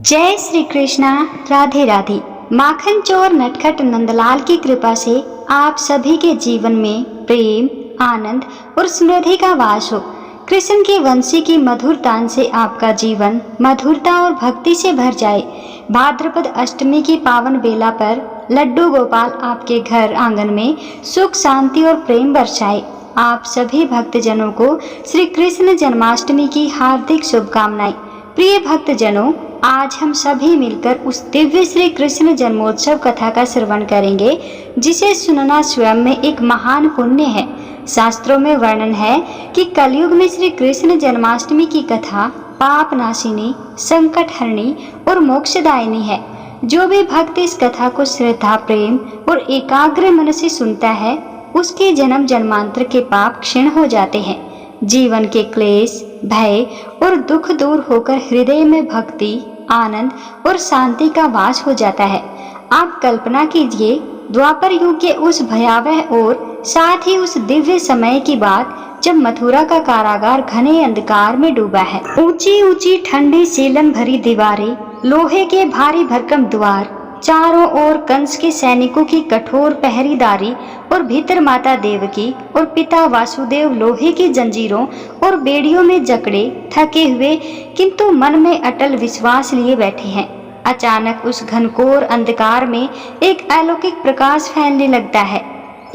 जय श्री कृष्णा। राधे राधे। माखन चोर नटखट नंदलाल की कृपा से आप सभी के जीवन में प्रेम, आनंद और समृद्धि का वास हो। कृष्ण की वंशी की मधुर तान से आपका जीवन मधुरता और भक्ति से भर जाए। भाद्रपद अष्टमी की पावन बेला पर लड्डू गोपाल आपके घर आंगन में सुख, शांति और प्रेम बरसाए। आप सभी भक्तजनों को श्री कृष्ण जन्माष्टमी की हार्दिक शुभकामनाएं। प्रिय भक्तजनों, आज हम सभी मिलकर उस दिव्य श्री कृष्ण जन्मोत्सव कथा का श्रवण करेंगे, जिसे सुनना स्वयं में एक महान पुण्य है। शास्त्रों में वर्णन है कि कलयुग में श्री कृष्ण जन्माष्टमी की कथा पाप नाशिनी, संकट हरणी और मोक्षदायिनी है। जो भी भक्त इस कथा को श्रद्धा, प्रेम और एकाग्र मन से सुनता है, उसके जन्म जन्मांतर के पाप क्षीण हो जाते हैं। जीवन के क्लेश, भय और दुख दूर होकर हृदय में भक्ति, आनंद और शांति का वास हो जाता है। आप कल्पना कीजिए, द्वापर युग के उस भयावह और साथ ही उस दिव्य समय की बात, जब मथुरा का कारागार घने अंधकार में डूबा है। ऊंची ऊंची ठंडी सीलन भरी दीवारें, लोहे के भारी भरकम द्वार, चारों ओर कंस के सैनिकों की कठोर पहरेदारी और भीतर माता देवकी और पिता वासुदेव लोहे की जंजीरों और बेड़ियों में जकड़े थके हुए किंतु मन में अटल विश्वास लिए बैठे हैं। अचानक उस घनघोर अंधकार में एक अलौकिक प्रकाश फैलने लगता है।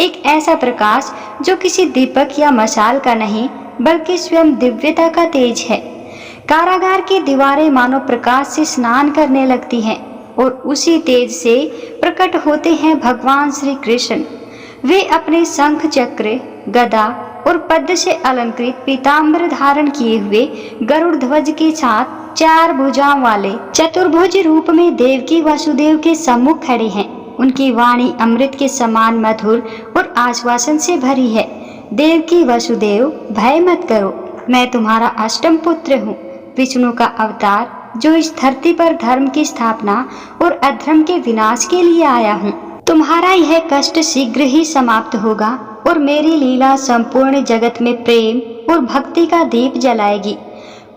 एक ऐसा प्रकाश जो किसी दीपक या मशाल का नहीं, बल्कि स्वयं दिव्यता का तेज है। कारागार की दीवारें मानो प्रकाश से स्नान करने लगती हैं और उसी तेज से प्रकट होते हैं भगवान श्री कृष्ण। वे अपने शंख, चक्र, गदा और पद्म से अलंकृत पीताम्बर धारण किए हुए गरुड़ ध्वज के साथ चार भुजाओं वाले चतुर्भुज रूप में देवकी वासुदेव के सम्मुख खड़े हैं। उनकी वाणी अमृत के समान मधुर और आश्वासन से भरी है। देवकी वासुदेव, भय मत करो, मैं तुम्हारा अष्टम पुत्र हूँ, विष्णु का अवतार, जो इस धरती पर धर्म की स्थापना और अधर्म के विनाश के लिए आया हूँ। तुम्हारा यह कष्ट शीघ्र ही समाप्त होगा और मेरी लीला संपूर्ण जगत में प्रेम और भक्ति का दीप जलाएगी।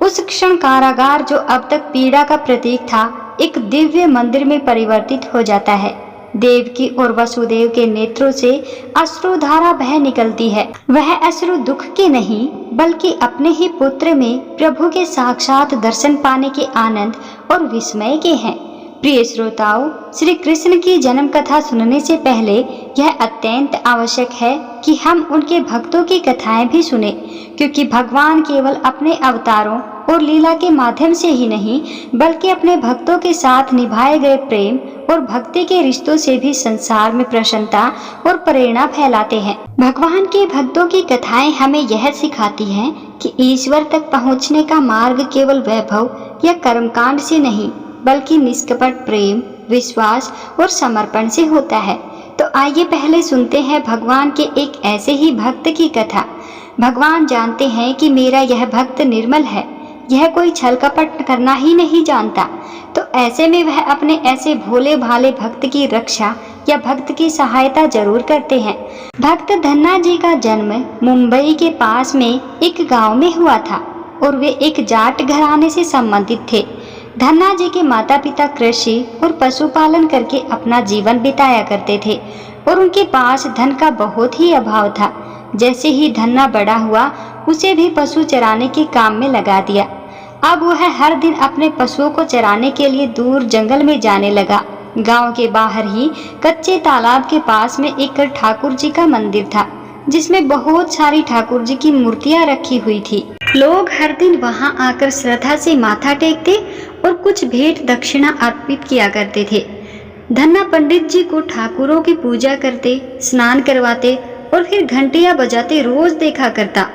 उस क्षण कारागार, जो अब तक पीड़ा का प्रतीक था, एक दिव्य मंदिर में परिवर्तित हो जाता है। देवकी और वसुदेव के नेत्रों से अश्रुधारा बह निकलती है। वह अश्रु दुख के नहीं, बल्कि अपने ही पुत्र में प्रभु के साक्षात दर्शन पाने के आनंद और विस्मय के हैं। प्रिय श्रोताओं, श्री कृष्ण की जन्म कथा सुनने से पहले यह अत्यंत आवश्यक है कि हम उनके भक्तों की कथाएं भी सुने, क्योंकि भगवान केवल अपने अवतारों और लीला के माध्यम से ही नहीं, बल्कि अपने भक्तों के साथ निभाए गए प्रेम और भक्ति के रिश्तों से भी संसार में प्रसन्नता और प्रेरणा फैलाते हैं। भगवान के भक्तों की कथाएं हमें यह सिखाती हैं कि ईश्वर तक पहुंचने का मार्ग केवल वैभव या कर्मकांड से नहीं, बल्कि निष्कपट प्रेम, विश्वास और समर्पण से होता है। तो आइए पहले सुनते हैं भगवान के एक ऐसे ही भक्त की कथा। भगवान जानते हैं कि मेरा यह भक्त निर्मल है, यह कोई छल कपट करना ही नहीं जानता, तो ऐसे में वह अपने ऐसे भोले भाले भक्त की रक्षा या भक्त की सहायता जरूर करते हैं। भक्त धन्ना जी का जन्म मुंबई के पास में एक गांव में हुआ था और वे एक जाट घराने से संबंधित थे। धन्ना जी के माता पिता कृषि और पशुपालन करके अपना जीवन बिताया करते थे और उनके पास धन का बहुत ही अभाव था। जैसे ही धन्ना बड़ा हुआ, उसे भी पशु चराने के काम में लगा दिया। अब वह हर दिन अपने पशुओं को चराने के लिए दूर जंगल में जाने लगा। गांव के बाहर ही कच्चे तालाब के पास में एक ठाकुर जी का मंदिर था, जिसमें बहुत सारी ठाकुर जी की मूर्तियां रखी हुई थी। लोग हर दिन वहां आकर श्रद्धा से माथा टेकते और कुछ भेंट दक्षिणा अर्पित किया करते थे। धन्ना पंडित जी को ठाकुरों की पूजा करते, स्नान करवाते और फिर घंटियां बजाते रोज देखा करता।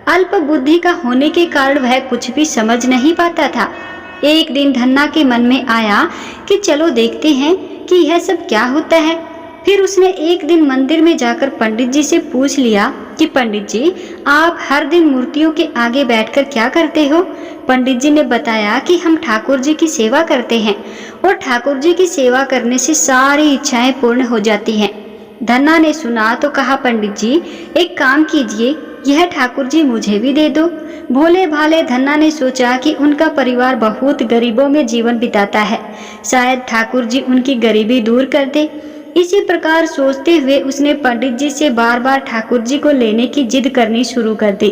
अल्प बुद्धि का होने के कारण वह कुछ भी समझ नहीं पाता था। एक दिन धन्ना के मन में आया कि चलो देखते हैं कि यह सब क्या होता है। फिर उसने एक दिन मंदिर में जाकर पंडित जी से पूछ लिया कि पंडित जी, आप हर दिन मूर्तियों के आगे बैठकर क्या करते हो? पंडित जी ने बताया कि हम ठाकुर जी की सेवा करते हैं और ठाकुर जी की सेवा करने से सारी इच्छाएं पूर्ण हो जाती हैं। धन्ना ने सुना तो कहा, पंडित जी एक काम कीजिए, यह ठाकुर जी मुझे भी दे दो। भोले भाले धन्ना ने सोचा कि उनका परिवार बहुत गरीबों में जीवन बिताता है, शायद ठाकुर जी उनकी गरीबी दूर कर दे। इसी प्रकार सोचते हुए उसने पंडित जी से बार बार ठाकुर जी को लेने की जिद करनी शुरू कर दी।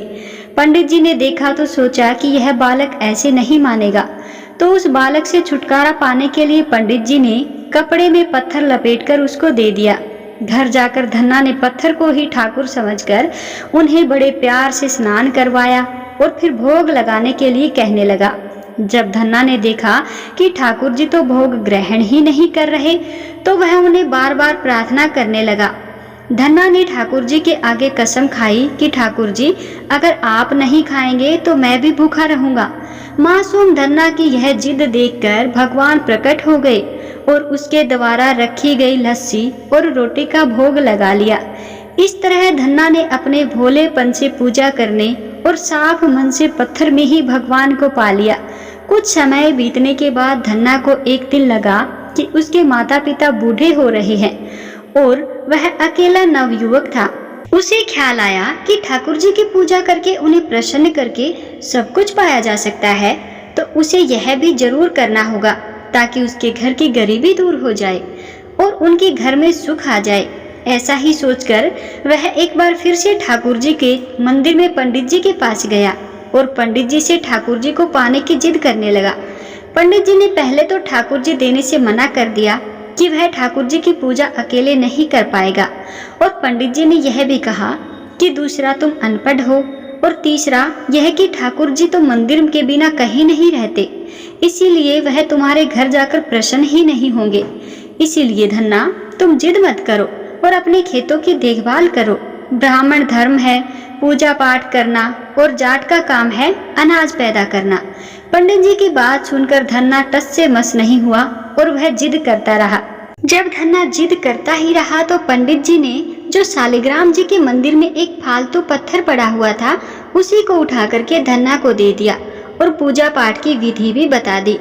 पंडित जी ने देखा तो सोचा कि यह बालक ऐसे नहीं मानेगा, तो उस बालक से छुटकारा पाने के लिए पंडित जी ने कपड़े में पत्थर लपेटकर उसको दे दिया। घर जाकर धन्ना ने पत्थर को ही ठाकुर समझकर उन्हें बड़े प्यार से स्नान करवाया और फिर भोग लगाने के लिए कहने लगा। जब धन्ना ने देखा कि ठाकुर जी तो भोग ग्रहण ही नहीं कर रहे, तो वह उन्हें बार बार प्रार्थना करने लगा। धन्ना ने ठाकुर जी के आगे कसम खाई कि ठाकुर जी, अगर आप नहीं खाएंगे तो मैं भी भूखा रहूंगा। मासूम धन्ना की यह जिद देखकर भगवान प्रकट हो गए और उसके द्वारा रखी गई लस्सी और रोटी का भोग लगा लिया। इस तरह धन्ना ने अपने भोलेपन से पूजा करने और साफ मन से पत्थर में ही भगवान को पा लिया। कुछ समय बीतने के बाद धन्ना को एक दिन लगा कि उसके माता पिता बूढ़े हो रहे हैं और वह अकेला नवयुवक था। उसे ख्याल आया कि ठाकुर जी की पूजा करके उन्हें प्रसन्न करके सब कुछ पाया जा सकता है, तो उसे यह भी जरूर करना होगा ताकि उसके घर की गरीबी दूर हो जाए और उनके घर में सुख आ जाए। ऐसा ही सोचकर वह एक बार फिर से ठाकुर जी के मंदिर में पंडित जी के पास गया और पंडित जी से ठाकुर जी को पाने की जिद करने लगा। पंडित जी ने पहले तो ठाकुर जी देने से मना कर दिया कि वह ठाकुर जी की पूजा अकेले नहीं कर पाएगा, और पंडित जी ने यह भी कहा कि दूसरा तुम अनपढ़ हो और तीसरा यह कि ठाकुर जी तो मंदिर के बिना कहीं नहीं रहते, इसीलिए वह तुम्हारे घर जाकर प्रसन्न ही नहीं होंगे। इसीलिए धन्ना, तुम जिद मत करो और अपने खेतों की देखभाल करो। ब्राह्मण धर्म है पूजा पाठ करना और जाट का काम है अनाज पैदा करना। पंडित जी की बात सुनकर धन्ना टस से मस नहीं हुआ और वह जिद करता रहा। जब धन्ना जिद करता ही रहा तो पंडित जी ने जो शालिग्राम जी के मंदिर में एक फालतू पत्थर पड़ा हुआ था उसी को उठा करके धन्ना को दे दिया और पूजा पाठ की विधि भी बता दी।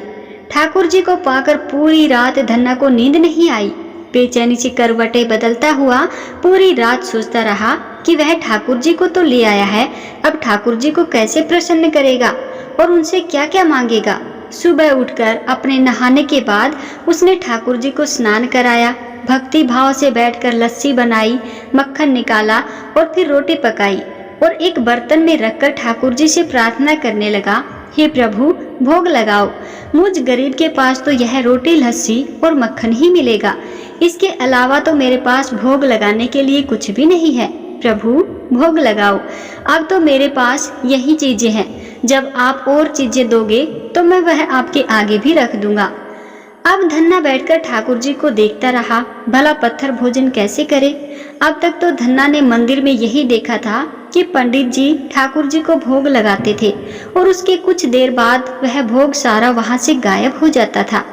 ठाकुर जी को पाकर पूरी रात धन्ना को नींद नहीं आई। बेचैनी से करवटें बदलता हुआ पूरी रात सोचता रहा कि वह ठाकुर जी को तो ले आया है, अब ठाकुर जी को कैसे प्रसन्न करेगा और उनसे क्या क्या मांगेगा। सुबह उठकर अपने नहाने के बाद उसने ठाकुर जी को स्नान कराया, भक्ति भाव से बैठकर लस्सी बनाई, मक्खन निकाला और फिर रोटी पकाई और एक बर्तन में रखकर ठाकुर जी से प्रार्थना करने लगा, हे प्रभु भोग लगाओ, मुझ गरीब के पास तो यह रोटी लस्सी और मक्खन ही मिलेगा, इसके अलावा तो मेरे पास भोग लगाने के लिए कुछ भी नहीं है। प्रभु भोग लगाओ, अब तो मेरे पास यही चीजें हैं, जब आप और चीजें दोगे तो मैं वह आपके आगे भी रख दूंगा। अब धन्ना बैठकर ठाकुर जी को देखता रहा, भला पत्थर भोजन कैसे करे। अब तक तो धन्ना ने मंदिर में यही देखा था कि पंडित जी ठाकुर जी को भोग लगाते थे और उसके कुछ देर बाद वह भोग सारा वहां से गायब हो जाता था।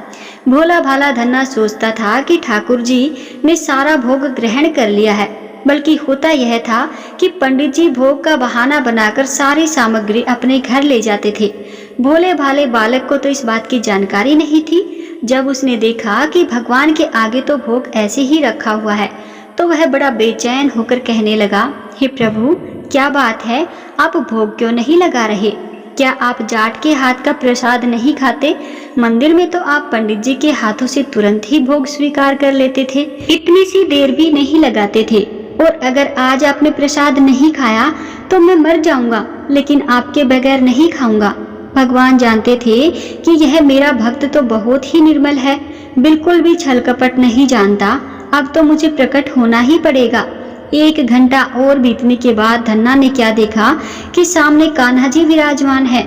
भोला भाला धन्ना सोचता था कि ठाकुर जी ने सारा भोग ग्रहण कर लिया है, बल्कि होता यह था कि पंडित जी भोग का बहाना बनाकर सारी सामग्री अपने घर ले जाते थे। भोले भाले बालक को तो इस बात की जानकारी नहीं थी। जब उसने देखा कि भगवान के आगे तो भोग ऐसे ही रखा हुआ है, तो वह बड़ा बेचैन होकर कहने लगा, हे प्रभु क्या बात है, आप भोग क्यों नहीं लगा रहे? क्या आप जाट के हाथ का प्रसाद नहीं खाते? मंदिर में तो आप पंडित जी के हाथों से तुरंत ही भोग स्वीकार कर लेते थे, इतनी सी देर भी नहीं लगाते थे। और अगर आज आपने प्रसाद नहीं खाया तो मैं मर जाऊंगा, लेकिन आपके बगैर नहीं खाऊंगा। भगवान जानते थे कि यह मेरा भक्त तो बहुत ही निर्मल है, बिल्कुल भी छल कपट नहीं जानता, अब तो मुझे प्रकट होना ही पड़ेगा। 1 घंटा और बीतने के बाद धन्ना ने क्या देखा कि सामने कान्हा जी विराजमान है,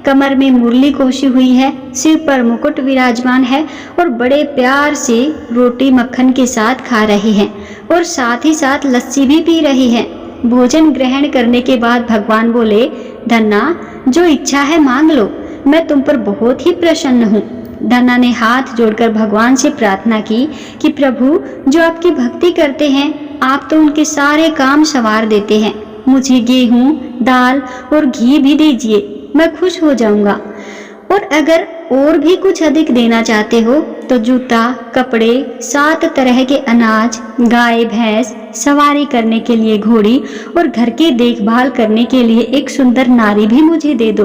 कमर में मुरली कोशी हुई है, सिर पर मुकुट विराजमान है और बड़े प्यार से रोटी मक्खन के साथ खा रहे हैं और साथ ही साथ लस्सी भी पी रहे हैं। भोजन ग्रहण करने के बाद भगवान बोले, धन्ना जो इच्छा है मांग लो, मैं तुम पर बहुत ही प्रसन्न हूँ। धन्ना ने हाथ जोड़कर भगवान से प्रार्थना की कि प्रभु जो आपकी भक्ति करते हैं आप तो उनके सारे काम संवार देते हैं, मुझे गेहूं दाल और घी भी दीजिए, मैं खुश हो जाऊंगा। और अगर और भी कुछ अधिक देना चाहते हो तो जूता कपड़े 7 तरह के अनाज गाय भैंस सवारी करने के लिए घोड़ी और घर की देखभाल करने के लिए एक सुंदर नारी भी मुझे दे दो।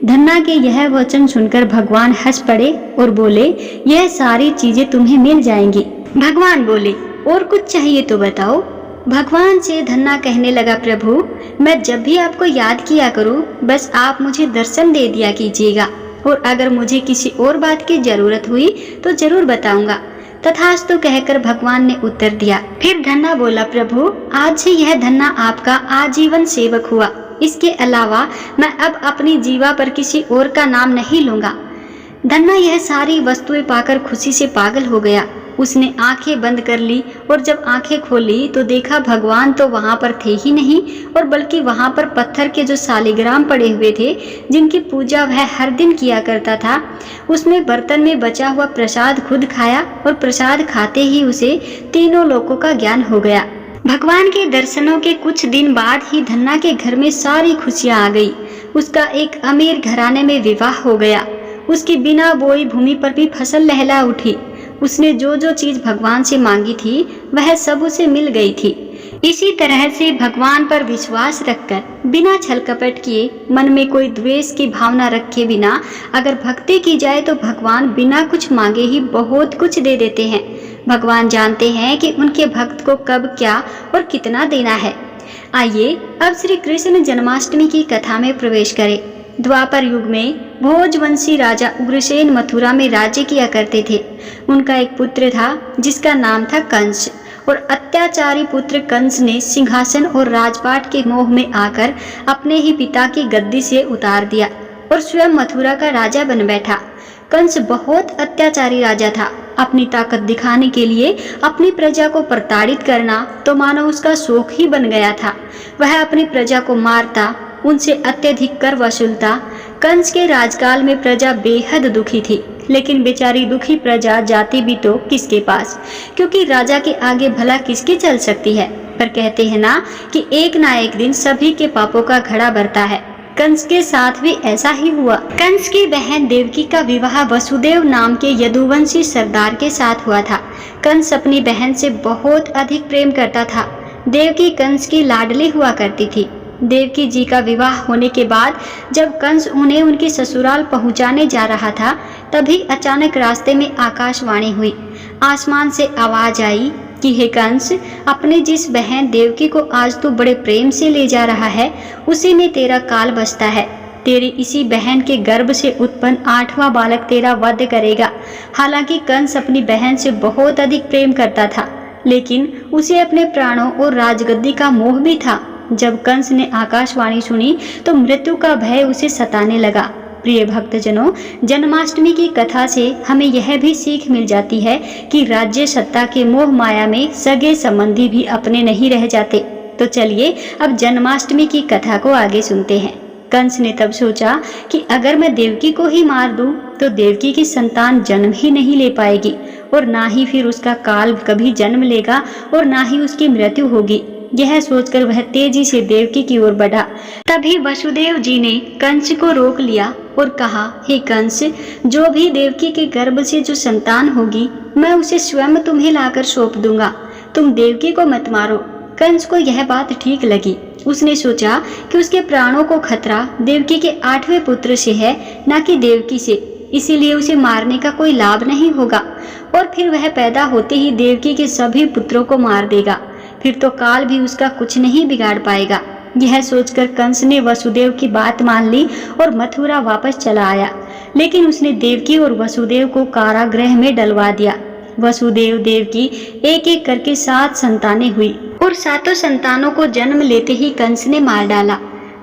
धन्ना के यह वचन सुनकर भगवान हंस पड़े और बोले, यह सारी चीजें तुम्हें मिल जाएंगी। भगवान बोले, और कुछ चाहिए तो बताओ। भगवान से धन्ना कहने लगा, प्रभु मैं जब भी आपको याद किया करूं, बस आप मुझे दर्शन दे दिया कीजिएगा, और अगर मुझे किसी और बात की जरूरत हुई तो जरूर बताऊंगा। तथास्तु कहकर भगवान ने उत्तर दिया। फिर धन्ना बोला, प्रभु आज से यह धन्ना आपका आजीवन सेवक हुआ। इसके अलावा मैं अब अपनी जीवा पर किसी और का नाम नहीं लूंगा। धन्ना यह सारी वस्तुएं पाकर खुशी से पागल हो गया। उसने आंखें बंद कर ली और जब आंखें खोली तो देखा भगवान तो वहां पर थे ही नहीं, और बल्कि वहां पर पत्थर के जो शालिग्राम पड़े हुए थे जिनकी पूजा वह हर दिन किया करता था, उसमें बर्तन में बचा हुआ प्रसाद खुद खाया, और प्रसाद खाते ही उसे तीनों लोकों का ज्ञान हो गया। भगवान के दर्शनों के कुछ दिन बाद ही धन्ना के घर में सारी खुशियां आ गई। उसका एक अमीर घराने में विवाह हो गया। उसकी बिना बोई भूमि पर भी फसल लहला उठी। उसने जो जो चीज भगवान से मांगी थी वह सब उसे मिल गई थी। इसी तरह से भगवान पर विश्वास रखकर, बिना छल कपट किए, मन में कोई द्वेष की भावना रखे बिना अगर भक्ति की जाए तो भगवान बिना कुछ मांगे ही बहुत कुछ दे देते हैं। भगवान जानते हैं कि उनके भक्त को कब क्या और कितना देना है। आइए अब श्री कृष्ण जन्माष्टमी की कथा में प्रवेश करें। द्वापर युग में भोजवंशी राजा उग्रसेन मथुरा में राज्य किया करते थे। उनका एक पुत्र था जिसका नाम था कंस, और अत्याचारी पुत्र कंस ने सिंहासन और राजपाट के मोह में आकर अपने ही पिता की गद्दी से उतार दिया और स्वयं मथुरा का राजा बन बैठा। कंस बहुत अत्याचारी राजा था। अपनी ताकत दिखाने के लिए अपनी प्रजा को प्रताड़ित करना तो मानो उसका शौक ही बन गया था। वह अपनी प्रजा को मारता, उनसे अत्यधिक कर वसूलता। कंस के राजकाल में प्रजा बेहद दुखी थी, लेकिन बेचारी दुखी प्रजा जाती भी तो किसके पास, क्योंकि राजा के आगे भला किसकी चल सकती है। पर कहते हैं ना कि एक ना एक दिन सभी के पापों का घड़ा भरता है। कंस के साथ भी ऐसा ही हुआ। कंस की बहन देवकी का विवाह वसुदेव नाम के यदुवंशी सरदार के साथ हुआ था। कंस अपनी बहन से बहुत अधिक प्रेम करता था। देवकी कंस की लाडली हुआ करती थी। देवकी जी का विवाह होने के बाद जब कंस उन्हें उनके ससुराल पहुंचाने जा रहा था, तभी अचानक रास्ते में आकाशवाणी हुई। आसमान से आवाज आई कि हे कंस, अपनी जिस बहन देवकी को आज तू बड़े प्रेम से ले जा रहा है, उसी में तेरा काल बसता है। तेरी इसी बहन के गर्भ से उत्पन्न 8वां बालक तेरा वध करेगा। हालांकि कंस अपनी बहन से बहुत अधिक प्रेम करता था, लेकिन उसे अपने प्राणों और राजगद्दी का मोह भी था। जब कंस ने आकाशवाणी सुनी तो मृत्यु का भय उसे सताने लगा। प्रिय भक्तजनों, जन्माष्टमी की कथा से हमें यह भी सीख मिल जाती है कि राज्य सत्ता के मोह माया में सगे संबंधी भी अपने नहीं रह जाते। तो चलिए अब जन्माष्टमी की कथा को आगे सुनते हैं। कंस ने तब सोचा कि अगर मैं देवकी को ही मार दूं तो देवकी की संतान जन्म ही नहीं ले पाएगी, और ना ही फिर उसका काल कभी जन्म लेगा और ना ही उसकी मृत्यु होगी। यह सोचकर वह तेजी से देवकी की ओर बढ़ा। तभी वसुदेव जी ने कंस को रोक लिया और कहा, हे कंस, जो भी देवकी के गर्भ से जो संतान होगी मैं उसे स्वयं तुम्हें लाकर सौंप दूंगा। तुम देवकी को मत मारो। कंस को यह बात ठीक लगी। उसने सोचा कि उसके प्राणों को खतरा देवकी के 8वें पुत्र से है, न कि देवकी से, इसीलिए उसे मारने का कोई लाभ नहीं होगा, और फिर वह पैदा होते ही देवकी के सभी पुत्रों को मार देगा। फिर तो काल भी उसका कुछ नहीं बिगाड़ पाएगा। यह सोचकर कंस ने वसुदेव की बात मान ली और मथुरा वापस चला आया। लेकिन उसने देवकी और वसुदेव को कारागृह में डलवा दिया। वसुदेव देवकी एक एक करके 7 संतानें हुई, और 7 संतानों को जन्म लेते ही कंस ने मार डाला।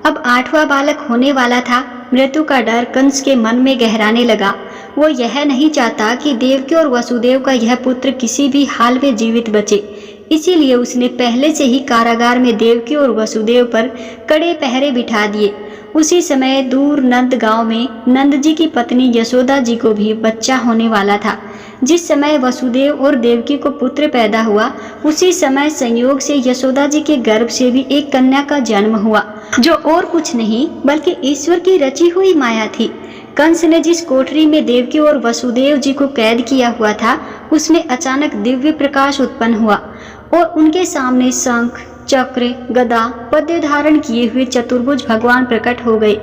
अब 8वां बालक होने वाला था। मृत्यु का डर कंस के मन में गहराने लगा। वो यह नहीं चाहता कि देवकी और वसुदेव का यह पुत्र किसी भी हाल में जीवित बचे। इसीलिए उसने पहले से ही कारागार में देवकी और वसुदेव पर कड़े पहरे बिठा दिए। उसी समय दूर नंद गांव में नंद जी की पत्नी यशोदा जी को भी बच्चा होने वाला था। जिस समय वसुदेव और देवकी को पुत्र पैदा हुआ, उसी समय संयोग से यशोदा जी के गर्भ से भी एक कन्या का जन्म हुआ, जो और कुछ नहीं बल्कि ईश्वर की रची हुई माया थी। कंस ने जिस कोठरी में देवकी और वसुदेव जी को कैद किया हुआ था, उसमें अचानक दिव्य प्रकाश उत्पन्न हुआ और उनके सामने शंख, चक्र, गदा, पद्य धारण किए हुए चतुर्भुज भगवान प्रकट हो गए।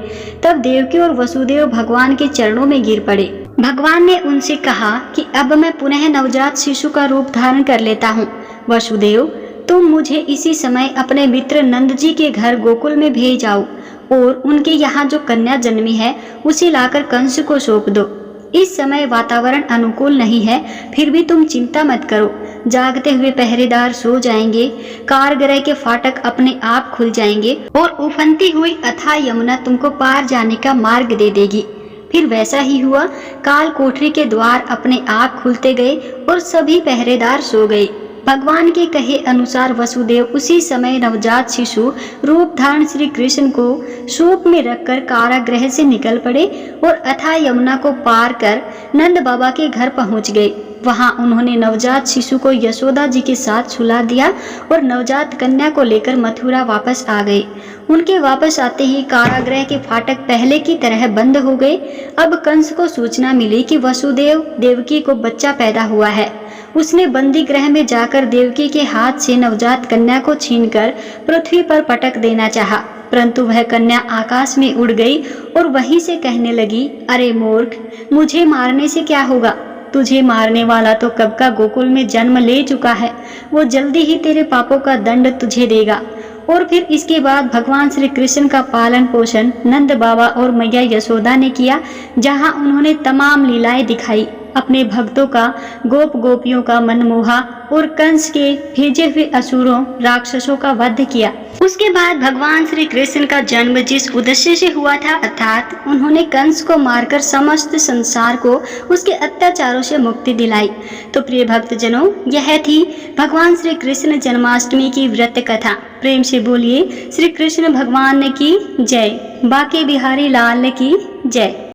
तब देवकी और वसुदेव भगवान के चरणों में गिर पड़े। भगवान ने उनसे कहा कि अब मैं पुनः नवजात शिशु का रूप धारण कर लेता हूँ। वसुदेव, तुम मुझे इसी समय अपने मित्र नंद जी के घर गोकुल में भेज आओ और उनके यहाँ जो कन्या जन्मी है उसे लाकर कंस को सौंप दो। इस समय वातावरण अनुकूल नहीं है, फिर भी तुम चिंता मत करो। जागते हुए पहरेदार सो जाएंगे, कारागृह के फाटक अपने आप खुल जाएंगे और उफनती हुई अथाह यमुना तुमको पार जाने का मार्ग दे देगी। फिर वैसा ही हुआ। काल कोठरी के द्वार अपने आप खुलते गए और सभी पहरेदार सो गए। भगवान के कहे अनुसार वसुदेव उसी समय नवजात शिशु रूप धारण श्री कृष्ण को सूप में रखकर कारागृह से निकल पड़े और अथाह यमुना को पार कर नंद बाबा के घर पहुंच गए। वहां उन्होंने नवजात शिशु को यशोदा जी के साथ सुला दिया और नवजात कन्या को लेकर मथुरा वापस आ गए। उनके वापस आते ही कारागृह के फाटक पहले की तरह बंद हो गए। अब कंस को सूचना मिली कि वसुदेव देवकी को बच्चा पैदा हुआ है। उसने बंदी गृह में जाकर देवकी के हाथ से नवजात कन्या को छीनकर पृथ्वी पर पटक देना चाहा, परंतु वह कन्या आकाश में उड़ गई और वहीं से कहने लगी, अरे मूर्ख, मुझे मारने से क्या होगा? तुझे मारने वाला तो कब का गोकुल में जन्म ले चुका है, वो जल्दी ही तेरे पापों का दंड तुझे देगा। और फिर इसके बाद भगवान श्री कृष्ण का पालन पोषण नंद बाबा और मैया यशोदा ने किया, जहां उन्होंने तमाम लीलाएं दिखाई, अपने भक्तों का, गोप गोपियों का मन मोहा और कंस के भेजे हुए असुरों राक्षसों का वध किया। उसके बाद भगवान श्री कृष्ण का जन्म जिस उद्देश्य से हुआ था, अर्थात उन्होंने कंस को मारकर समस्त संसार को उसके अत्याचारों से मुक्ति दिलाई। तो प्रिय भक्तजनों, यह थी भगवान श्री कृष्ण जन्माष्टमी की व्रत कथा। प्रेम से बोलिए श्री कृष्ण भगवान की जय। बांके बिहारी लाल की जय।